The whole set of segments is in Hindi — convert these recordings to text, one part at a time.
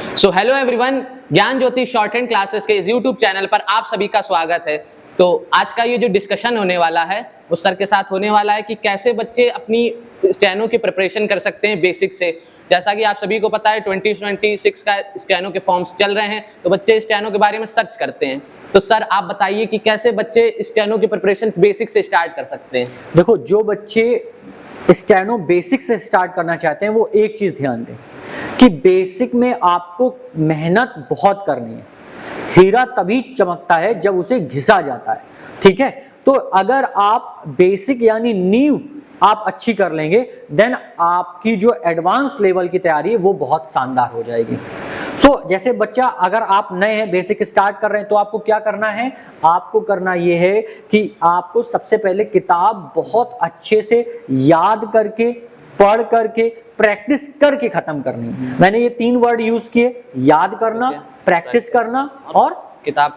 सो हेलो एवरीवन, ज्ञान ज्योति शॉर्ट हैंड क्लासेस के इस यूट्यूब चैनल पर आप सभी का स्वागत है। तो आज का ये जो डिस्कशन होने वाला है वो सर के साथ होने वाला है कि कैसे बच्चे अपनी स्टेनो की प्रिपरेशन कर सकते हैं बेसिक से। जैसा कि आप सभी को पता है 2026 का स्टेनो के फॉर्म्स चल रहे हैं, तो बच्चे स्टेनो के बारे में सर्च करते हैं। तो सर आप बताइए कि कैसे बच्चे स्टेनो की प्रिपरेशन बेसिक से स्टार्ट कर सकते हैं। देखो, जो बच्चे स्टेनो बेसिक से स्टार्ट करना चाहते हैं वो एक चीज ध्यान दें कि बेसिक में आपको मेहनत बहुत करनी है। हीरा तभी चमकता है जब उसे घिसा जाता है, ठीक है। तो अगर आप बेसिक यानी नींव आप अच्छी कर लेंगे, देन आपकी जो एडवांस लेवल की तैयारी है वो बहुत शानदार हो जाएगी। जैसे बच्चा, अगर आप नए हैं, बेसिक स्टार्ट कर रहे हैं, तो आपको क्या करना है? आपको करना ये है कि आपको सबसे पहले किताब बहुत अच्छे से याद करके, पढ़ करके, प्रैक्टिस करके खत्म करनी है। मैंने ये 3 वर्ड यूज किए, याद करना, प्रैक्टिस करना और किताब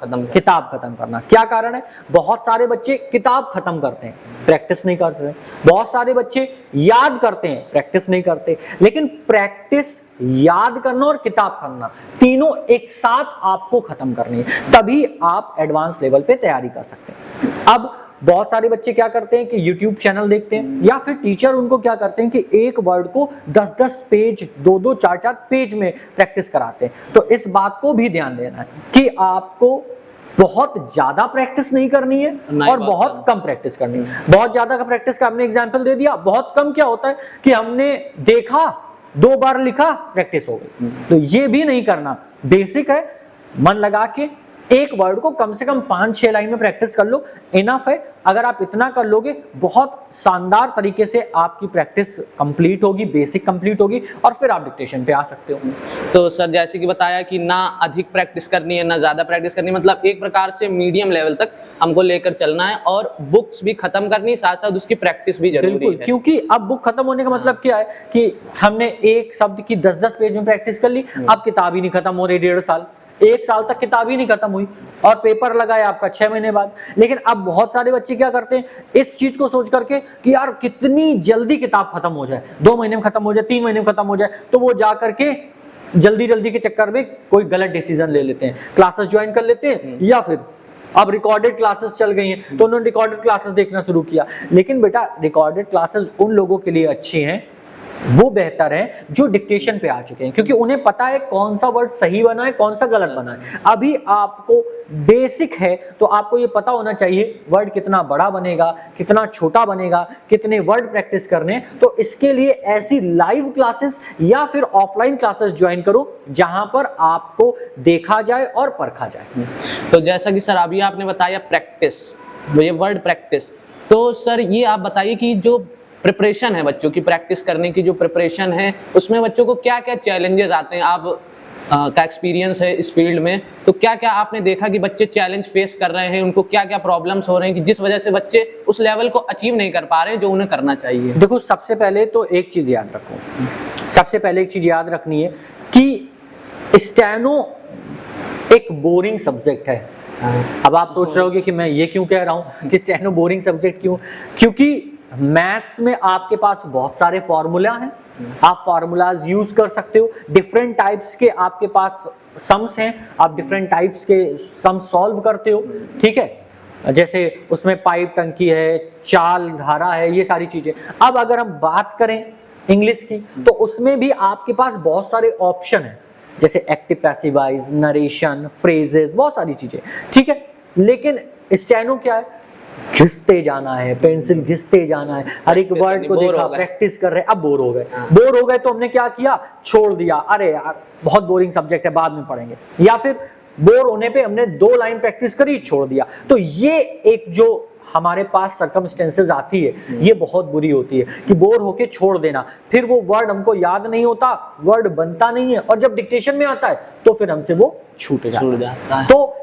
खत्म करना। क्या कारण है? बहुत सारे बच्चे किताब खत्म करते हैं, प्रैक्टिस नहीं करते। बहुत सारे बच्चे याद करते हैं, प्रैक्टिस नहीं करते। लेकिन प्रैक्टिस, याद करना और किताब करना, तीनों एक साथ आपको खत्म करनी है, तभी आप एडवांस लेवल पे तैयारी कर सकते हैं। अब बहुत सारे बच्चे क्या करते हैं कि YouTube चैनल देखते हैं, या फिर टीचर उनको क्या करते हैं कि एक वर्ड को 10-10 पेज, 2-2, 4-4 पेज में प्रैक्टिस कराते हैं। तो इस बात को भी ध्यान देना है कि आपको बहुत ज्यादा प्रैक्टिस नहीं करनी है और बहुत कम प्रैक्टिस करनी है। बहुत ज्यादा का प्रैक्टिस का हमने एग्जाम्पल दे दिया, बहुत कम क्या होता है कि हमने देखा, 2 बार लिखा, प्रैक्टिस हो गई। तो ये भी नहीं करना। बेसिक है, मन लगा के एक वर्ड को कम से कम 5-6 लाइन में प्रैक्टिस कर लो, इनफ है। अगर आप इतना कर लोगे, बहुत शानदार तरीके से आपकी प्रैक्टिस कंप्लीट होगी, बेसिक कंप्लीट होगी, और फिर आप डिक्टेशन पे आ सकते हो। तो सर जैसे कि बताया कि ना अधिक प्रैक्टिस करनी है ना ज्यादा प्रैक्टिस करनी है, मतलब एक प्रकार से मीडियम लेवल तक हमको लेकर चलना है, और बुक्स भी खत्म करनी, साथ साथ उसकी प्रैक्टिस भी जरूरी है। क्योंकि अब बुक खत्म होने का मतलब क्या है कि हमने एक शब्द की 10-10 पेज में प्रैक्टिस कर ली, अब किताब ही नहीं खत्म हो रही 1.5 साल, 1 साल तक किताब ही नहीं खत्म हुई, और पेपर लगाया आपका 6 महीने बाद। लेकिन अब बहुत सारे बच्चे क्या करते हैं, इस चीज को सोच करके कि यार कितनी जल्दी किताब खत्म हो जाए, 2 महीने में खत्म हो जाए, 3 महीने में खत्म हो जाए, तो वो जा करके जल्दी के चक्कर में कोई गलत डिसीजन ले लेते हैं, क्लासेस ज्वाइन कर लेते हैं, या फिर अब रिकॉर्डेड क्लासेस चल गई हैं तो उन्होंने रिकॉर्डेड क्लासेस देखना शुरू किया। लेकिन बेटा, रिकॉर्डेड क्लासेस उन लोगों के लिए अच्छी हैं, वो बेहतर है जो डिक्टेशन पे आ चुके हैं, क्योंकि उन्हें पता है कौन सा वर्ड सही बना है, कौन सा गलत बना है। अभी आपको बेसिक है तो आपको ये पता होना चाहिए वर्ड कितना बड़ा बनेगा, कितना छोटा बनेगा, कितने वर्ड प्रैक्टिस करने। तो इसके लिए ऐसी लाइव क्लासेस या फिर ऑफलाइन क्लासेस ज्वाइन करो जहां पर आपको देखा जाए और परखा जाए। तो जैसा कि सर अभी आपने बताया प्रैक्टिस, ये वर्ड प्रैक्टिस, तो सर ये आप बताइए कि जो प्रिपरेशन है, बच्चों की प्रैक्टिस करने की जो प्रिपरेशन है, उसमें बच्चों को क्या क्या चैलेंजेस आते हैं? आप का एक्सपीरियंस है इस फील्ड में, तो क्या क्या आपने देखा कि बच्चे चैलेंज फेस कर रहे हैं, उनको क्या क्या प्रॉब्लम्स हो रहे हैं कि जिस वजह से बच्चे उस लेवल को अचीव नहीं कर पा रहे हैं जो उन्हें करना चाहिए? देखो, सबसे पहले तो एक चीज याद रखो, सबसे पहले एक चीज याद रखनी है कि स्टेनो एक बोरिंग सब्जेक्ट है। अब आप सोच रहे होगे कि मैं ये क्यों कह रहा हूं कि स्टेनो बोरिंग सब्जेक्ट क्यों? क्योंकि मैथ्स में आपके पास बहुत सारे फॉर्मूला हैं, आप फॉर्मूलाज यूज कर सकते हो, डिफरेंट टाइप्स के आपके पास सम्स हैं, आप डिफरेंट टाइप्स के सम सॉल्व करते हो, ठीक है। जैसे उसमें पाइप टंकी है, चाल धारा है, ये सारी चीजें। अब अगर हम बात करें इंग्लिश की, तो उसमें भी आपके पास बहुत सारे ऑप्शन हैं, जैसे active passive voice, narration, phrases, बहुत सारी चीजें, ठीक है। लेकिन स्टेनो क्या है? घिसते जाना है, पेंसिल घिसते जाना है, हर एक वर्ड को देखा, प्रैक्टिस कर रहे हैं। अब बोर हो गए तो हमने क्या किया? छोड़ दिया, अरे यार बहुत बोरिंग सब्जेक्ट है, बाद में पढ़ेंगे। या फिर बोर होने पे हमने 2 लाइन प्रैक्टिस करी, छोड़ दिया। तो ये एक जो हमारे पास सर्कमस्टेंसेस आती है, ये बहुत बुरी होती है कि बोर होके छोड़ देना, फिर वो वर्ड हमको याद नहीं होता, वर्ड बनता नहीं है, और जब डिक्टेशन में आता है तो फिर हमसे वो छूट जाता है। तो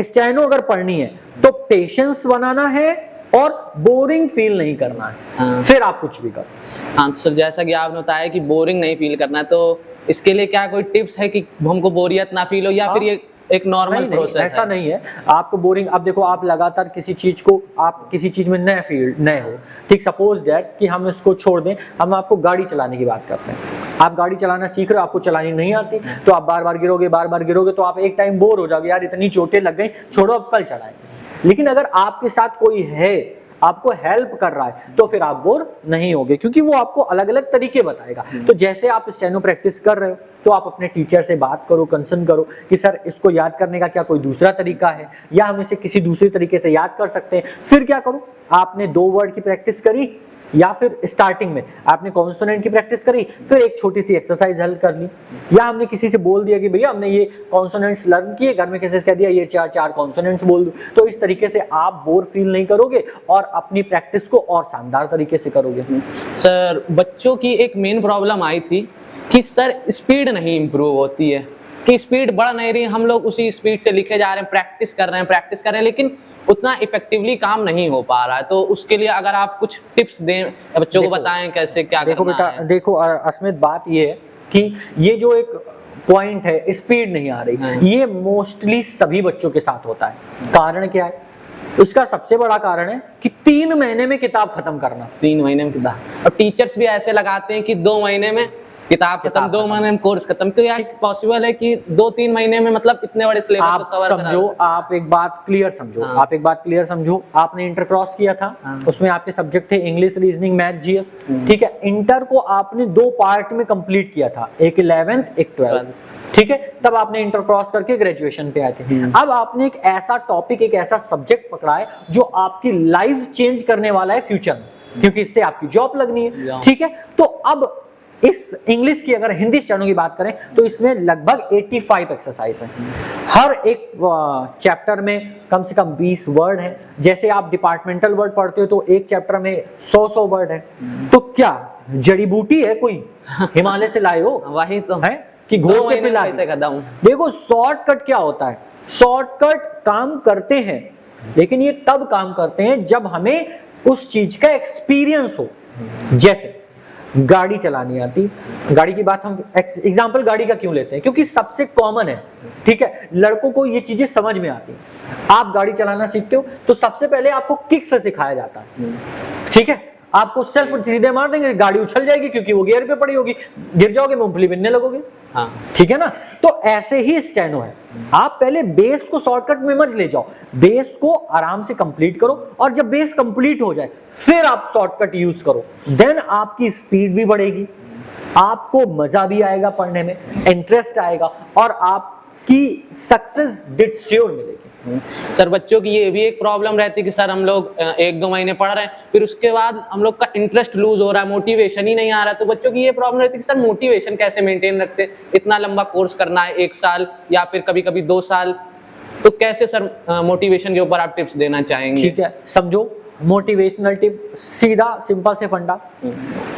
स्टेनो अगर पढ़नी है तो पेशेंस बनाना है और बोरिंग फील नहीं करना है, फिर आप कुछ भी करो। हाँ सर, जैसा कि आपने बताया कि बोरिंग नहीं फील करना है, तो इसके लिए क्या कोई टिप्स है कि हमको बोरियत ना फील हो, या फिर ये एक नॉर्मल प्रोसेस है। ऐसा नहीं है आपको बोरिंग। अब देखो, आप लगातार किसी चीज को, आप किसी चीज में नए हो, ठीक, सपोज दैट कि हम इसको छोड़ दें, हम आपको गाड़ी चलाने की बात करते हैं। आप गाड़ी चलाना सीख रहे हो, आपको चलानी नहीं आती, तो आप बार बार गिरोगे, तो आप एक टाइम बोर हो जाओगे, यार इतनी चोटें लग गई, छोड़ो अब कल चलाएंगे। लेकिन अगर आपके साथ कोई है, आपको हेल्प कर रहा है, तो फिर आप बोर नहीं होगे, क्योंकि वो आपको अलग अलग तरीके बताएगा। तो जैसे आप स्टेनो प्रैक्टिस कर रहे हो, तो आप अपने टीचर से बात करो, कंसर्न करो कि सर इसको याद करने का क्या कोई दूसरा तरीका है, या हम इसे किसी दूसरे तरीके से याद कर सकते हैं। फिर क्या करो, आपने 2 वर्ड की प्रैक्टिस करी, या फिर स्टार्टिंग में आपने कॉन्सोनेंट की प्रैक्टिस करी, फिर एक छोटी सी एक्सरसाइज हल कर ली, या हमने किसी से बोल दिया कि भैया हमने ये कॉन्सोनेंट्स लर्न किए, घर में किसी से कह दिया ये 4 कॉन्सोनेंट्स बोल दो। तो इस तरीके से आप बोर फील नहीं करोगे और अपनी प्रैक्टिस को और शानदार तरीके से करोगे। सर, बच्चों की एक मेन प्रॉब्लम आई थी कि सर स्पीड नहीं इम्प्रूव होती है, कि स्पीड बढ़ नहीं रही, हम लोग उसी स्पीड से लिखे जा रहे हैं, प्रैक्टिस कर रहे हैं, लेकिन उतना इफेक्टिवली काम नहीं हो पा रहा है। तो उसके लिए अगर आप कुछ टिप्स दें, बच्चों को बताएं कैसे क्या देखो करना बेटा, है। देखो अस्मित, बात ये है कि ये जो एक पॉइंट है, स्पीड नहीं आ रही, ये मोस्टली सभी बच्चों के साथ होता है। कारण क्या है? उसका सबसे बड़ा कारण है कि 3 महीने में किताब खत्म करना। 3 महीने में किताब, और टीचर्स भी ऐसे लगाते हैं कि 2 महीने में किताब खत्म, 2 महीने में कोर्स खत्म। तो यार पॉसिबल है कि 2-3 महीने में मतलब इतने बड़े सिलेबस को कवर करा समझो, आप एक बात क्लियर समझो, आपने इंटर क्रॉस किया था, उसमें आपके सब्जेक्ट थे इंग्लिश, रीजनिंग, मैथ, जीएस, ठीक है। इंटर को आपने 2 पार्ट में कंप्लीट किया था, एक 11th एक 12th, ठीक है। तब आपने इंटर क्रॉस करके ग्रेजुएशन पे आए थे। अब आपने एक ऐसा टॉपिक, एक ऐसा सब्जेक्ट पकड़ा है जो आपकी लाइफ चेंज करने वाला है फ्यूचर में, क्योंकि इससे आपकी जॉब लगनी है, ठीक है। तो अब इस इंग्लिश की, अगर हिंदी स्टेनो की बात करें, तो इसमें लगभग 85 एक्सरसाइज है। हर एक चैप्टर में कम से कम 20 वर्ड है। जैसे आप डिपार्टमेंटल वर्ड पढ़ते हो, तो एक चैप्टर में 100 वर्ड है। तो क्या जड़ी बूटी है कोई, हिमालय से लाए हो? वही तो है कि घोल के पिला कैसे खत्म। देखो, शॉर्टकट क्या होता है? शॉर्टकट काम करते हैं, लेकिन ये तब काम करते हैं जब हमें उस चीज का एक्सपीरियंस हो। जैसे गाड़ी चलानी आती, गाड़ी की बात हम एग्जांपल गाड़ी का क्यों लेते हैं? क्योंकि सबसे कॉमन है, ठीक है। लड़कों को ये चीजें समझ में आती हैं। आप गाड़ी चलाना सीखते हो, तो सबसे पहले आपको किक से सिखाया जाता है, ठीक है। आपको सेल्फ सीधे मार देंगे, गाड़ी उछल जाएगी, क्योंकि वो गियर पे पड़ी होगी, गिर जाओगे, मूंगफली बिनने लगोगे, हाँ, ठीक है ना। तो ऐसे ही स्टेनो है, आप पहले बेस को शॉर्टकट में मत ले जाओ, बेस को आराम से कंप्लीट करो, और जब बेस कंप्लीट हो जाए फिर आप शॉर्टकट यूज करो। देन आपकी स्पीड भी बढ़ेगी, आपको मजा भी आएगा पढ़ने में, इंटरेस्ट आएगा, और आपकी सक्सेस डिट श्योर मिलेगी। सर, बच्चों की ये भी एक प्रॉब्लम रहती है कि सर हम लोग 1-2 महीने पढ़ रहे हैं, फिर उसके बाद हम लोग का इंटरेस्ट लूज हो रहा है, मोटिवेशन ही नहीं आ रहा है। तो बच्चों की ये प्रॉब्लम रहती है कि सर मोटिवेशन कैसे मेंटेन रखते, इतना लंबा कोर्स करना है, 1 साल या फिर कभी कभी 2 साल, तो कैसे सर मोटिवेशन के ऊपर आप टिप्स देना चाहेंगे? ठीक है, समझो मोटिवेशनल टिप, सीधा सिंपल से फंडा।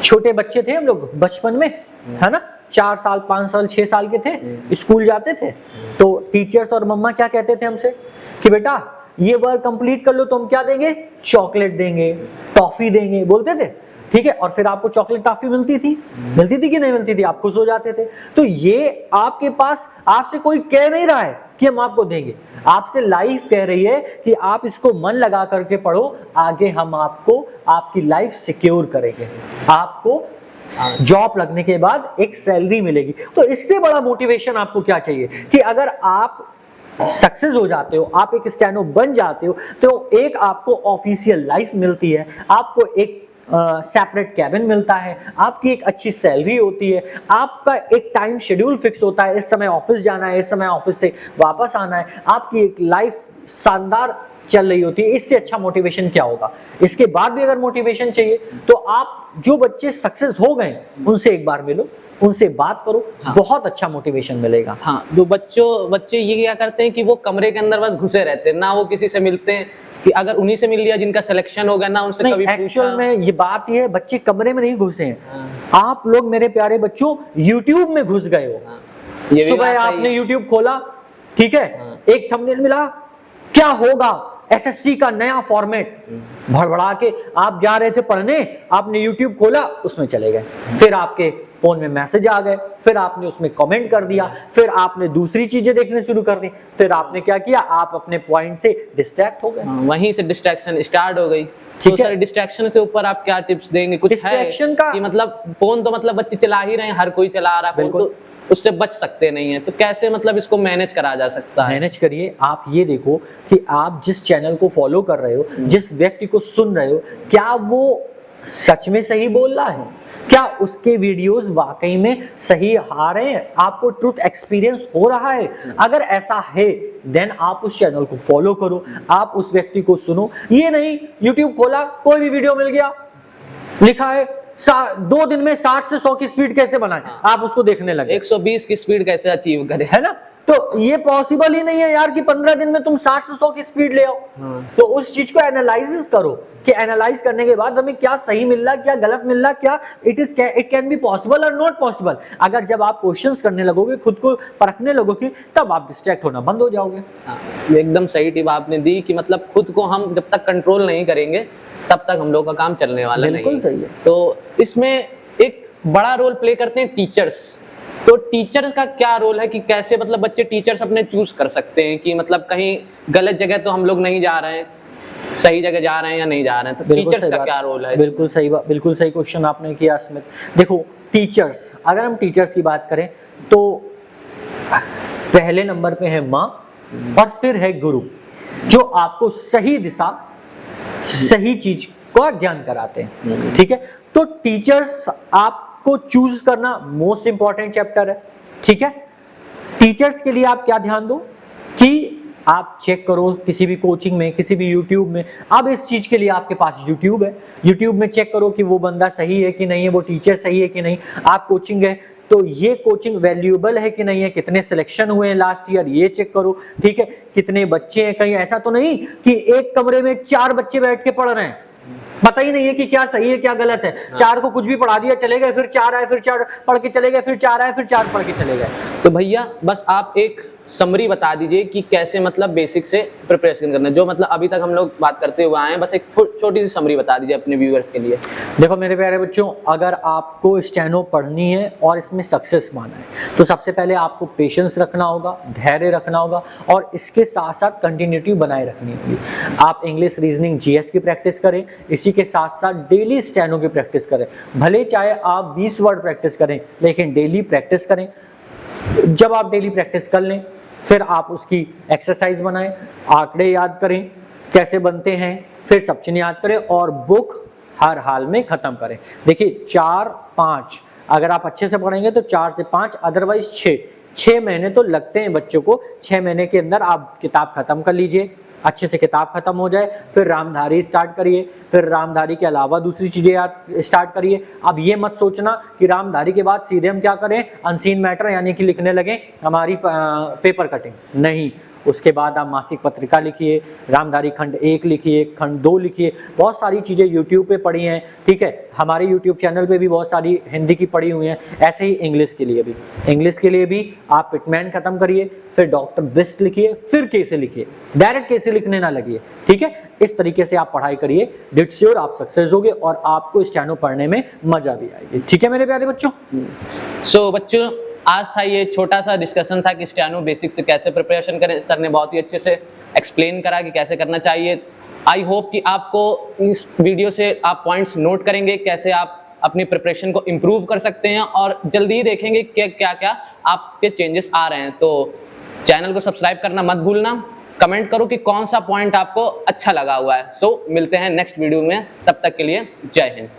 छोटे बच्चे थे हम लोग बचपन में, है ना, 4 साल 5 साल 6 साल के थे, स्कूल जाते थे, तो टीचर्स और मम्मा क्या कहते थे हमसे कि बेटा ये वर्क कंप्लीट कर लो तो हम क्या देंगे? चॉकलेट देंगे, टॉफी देंगे, बोलते थे, ठीक है। और फिर आपको चॉकलेट टॉफी मिलती थी कि नहीं मिलती थी? आप खुश हो जाते थे। तो ये आपके पास, आपसे कोई कह नहीं रहा है कि हम आपको देंगे, आपसे लाइफ कह रही है कि आप इसको मन लगा करके पढ़ो, आगे हम आपको आपकी लाइफ सिक्योर करेंगे, आपको जॉब लगने के बाद एक सैलरी मिलेगी। तो इससे बड़ा मोटिवेशन आपको क्या चाहिए कि अगर आप सक्सेस हो जाते हो, आप एक स्टेनो बन जाते हो, तो एक आपको ऑफिशियल लाइफ मिलती है, आपको एक सेपरेट कैबिन मिलता है, आपकी एक अच्छी सैलरी होती है, आपका एक टाइम शेड्यूल फिक्स होता है, इस समय ऑफिस जाना है, इस समय ऑफिस से वापस आना है, आपकी एक लाइफ शानदार चल रही होती है। इससे अच्छा मोटिवेशन क्या होगा? इसके बाद भी अगर मोटिवेशन चाहिए तो आप जो बच्चे सक्सेस हो गए उनसे एक बार मिलो, उनसे बात करो, हाँ, बहुत अच्छा मोटिवेशन मिलेगा। हाँ, तो बच्चे ये क्या करते हैं कि वो कमरे के अंदर बस घुसे रहते हैं, ना वो किसी से मिलते हैं, कि अगर उन्हीं से मिल लिया जिनका सिलेक्शन हो गया, ना उनसे कभी पूछा। एक्चुअल में ये बात ये है, बच्चे कमरे में नहीं घुसे हैं, हाँ। आप लोग मेरे प्यारे बच्चों YouTube में घुस गए हो, हाँ। सुबह आपने YouTube खोला, ठीक है, हाँ। एक थंबनेल मिला, क्या होगा एसएससी का नया फॉर्मेट, भड़बड़ा के आप जा रहे थे पढ़ने, आपने YouTube खोला, उसमें चले गए, फिर आपके फोन में मैसेज आ गए, फिर आपने उसमें कमेंट कर दिया, फिर आपने दूसरी चीजें देखने शुरू कर दी, फिर आपने क्या किया, आप अपने पॉइंट से डिस्ट्रैक्ट हो गए। वहीं से डिस्ट्रैक्शन स्टार्ट हो गई। ठीक तो है। सर डिस्ट्रैक्शन के ऊपर आप क्या टिप्स देंगे? कुछ है Distraction का- कि मतलब फोन तो मतलब बच्चे चला ही रहे हैं, हर कोई चला रहा है फोन, बिल्कुल। तो उससे बच सकते नहीं है, तो कैसे मतलब इसको मैनेज करा जा सकता है? मैनेज करिए। आप ये देखो कि आप जिस चैनल को फॉलो कर रहे हो, जिस व्यक्ति को सुन रहे हो, क्या वो सच में सही बोल रहा है? क्या उसके वीडियोस वाकई में सही आ रहे हैं? आपको ट्रुथ एक्सपीरियंस हो रहा है? अगर ऐसा है देन आप उस चैनल को फॉलो करो, आप उस व्यक्ति को सुनो। ये नहीं YouTube खोला, कोई भी वीडियो मिल गया, लिखा है 2 दिन में 60 से 100 की स्पीड कैसे बनाए, आप उसको देखने लगे। 120 की स्पीड कैसे अचीव करें? है ना? तो ये पॉसिबल ही नहीं है यार कि 15 दिन में तुम 60 से 100 की स्पीड ले आओ। तो उस चीज को एनालाइज करो कि एनालाइज करने के बाद हमें क्या सही मिल रहा है, क्या गलत मिल रहा है, क्या इट कैन बी पॉसिबल और नॉट पॉसिबल। अगर जब आप क्वेश्चंस करने लगोगे, खुद को परखने लगोगे, तब आप डिस्ट्रैक्ट होना बंद हो जाओगे। ये एकदम सही टिप आपने दी कि मतलब खुद को हम जब तक कंट्रोल नहीं करेंगे तब तक हम लोग का काम चलने वाला नहीं। बिल्कुल सही है। तो इसमें एक बड़ा रोल प्ले करते हैं टीचर्स। तो टीचर्स का क्या रोल है कि कैसे मतलब बच्चे टीचर्स अपने चूज कर सकते हैं कि मतलब कहीं गलत जगह तो हम लोग नहीं जा रहे हैं, सही जगह जा रहे हैं या नहीं जा रहे हैं, तो टीचर्स का क्या रोल है? बिल्कुल सही बात, बिल्कुल सही क्वेश्चन आपने किया स्मित। देखो टीचर्स, अगर हम टीचर्स की बात करें तो पहले नंबर पे है माँ और फिर है गुरु, जो आपको सही दिशा, सही चीज का ज्ञान कराते हैं। ठीक है, तो टीचर्स आपको चूज करना मोस्ट इंपॉर्टेंट चैप्टर है। ठीक है, टीचर्स के लिए आप क्या ध्यान दो कि आप चेक करो किसी भी कोचिंग में, किसी भी यूट्यूब में। अब इस चीज के लिए आपके पास यूट्यूब है, यूट्यूब में चेक करो कि वो बंदा सही है कि नहीं है, वो टीचर सही है कि नहीं। आप कोचिंग है तो ये कोचिंग वैल्यूएबल है कि नहीं है, कितने सिलेक्शन हुए हैं लास्ट ईयर, ये चेक करो। ठीक है, कितने बच्चे हैं, कहीं ऐसा तो नहीं कि एक कमरे में 4 बच्चे बैठ के पढ़ रहे हैं, पता ही नहीं है कि क्या सही है क्या गलत है। 4 को कुछ भी पढ़ा दिया, चले गए, फिर 4 आए, फिर 4 पढ़ के चले गए, फिर 4 आए, फिर 4 पढ़ के चले गए। तो भैया बस आप एक समरी बता दीजिए कि कैसे मतलब बेसिक से प्रिपरेशन करना है, जो मतलब अभी तक हम लोग बात करते हुए आए हैं, बस एक छोटी सी समरी बता दीजिए अपने व्यूअर्स के लिए। देखो मेरे प्यारे बच्चों, अगर आपको स्टेनो पढ़नी है और इसमें सक्सेस पाना है तो सबसे पहले आपको पेशेंस रखना होगा, धैर्य रखना होगा और इसके साथ साथ कंटिन्यूटी बनाए रखनी होगी। आप इंग्लिश, रीजनिंग, जीएस की प्रैक्टिस करें, इसी के साथ साथ डेली स्टेनो की प्रैक्टिस करें। भले चाहे आप 20 वर्ड प्रैक्टिस करें, लेकिन डेली प्रैक्टिस करें। जब आप डेली प्रैक्टिस कर लें, फिर आप उसकी एक्सरसाइज बनाएं, आंकड़े याद करें कैसे बनते हैं, फिर सब चीजें याद करें और बुक हर हाल में खत्म करें। देखिए 4-5 अगर आप अच्छे से पढ़ेंगे तो 4 से 5, अदरवाइज 6 महीने तो लगते हैं बच्चों को। 6 महीने के अंदर आप किताब खत्म कर लीजिए, अच्छे से किताब खत्म हो जाए, फिर रामधारी स्टार्ट करिए, फिर रामधारी के अलावा दूसरी चीजें याद स्टार्ट करिए। अब ये मत सोचना कि रामधारी के बाद सीधे हम क्या करें, अनसीन मैटर यानी कि लिखने लगे हमारी पेपर कटिंग। नहीं, उसके बाद आप मासिक पत्रिका लिखिए, रामधारी खंड 1 लिखिए, खंड 2 लिखिए। बहुत सारी चीजें यूट्यूब पे पढ़ी हैं। ठीक है, हमारे यूट्यूब चैनल पे भी बहुत सारी हिंदी की पढ़ी हुई हैं। ऐसे ही इंग्लिश के लिए भी आप पिटमैन खत्म करिए, फिर डॉक्टर बिस्ट लिखिए, फिर केसे लिखिए, डायरेक्ट केसे लिखने ना लगिए। ठीक है, इस तरीके से आप पढ़ाई करिए, डिट श्योर आप सक्सेस होगे और आपको स्टेनो पढ़ने में मजा भी आएगी। ठीक है मेरे प्यारे बच्चों। सो बच्चों, आज था ये छोटा सा डिस्कशन था कि स्टेनो बेसिक से कैसे प्रिपरेशन करें। सर ने बहुत ही अच्छे से एक्सप्लेन करा कि कैसे करना चाहिए। आई होप कि आपको इस वीडियो से आप पॉइंट्स नोट करेंगे, कैसे आप अपनी प्रिपरेशन को इम्प्रूव कर सकते हैं और जल्दी ही देखेंगे कि क्या क्या आपके चेंजेस आ रहे हैं। तो चैनल को सब्सक्राइब करना मत भूलना, कमेंट करो कि कौन सा पॉइंट आपको अच्छा लगा हुआ है। सो मिलते हैं नेक्स्ट वीडियो में, तब तक के लिए जय हिंद।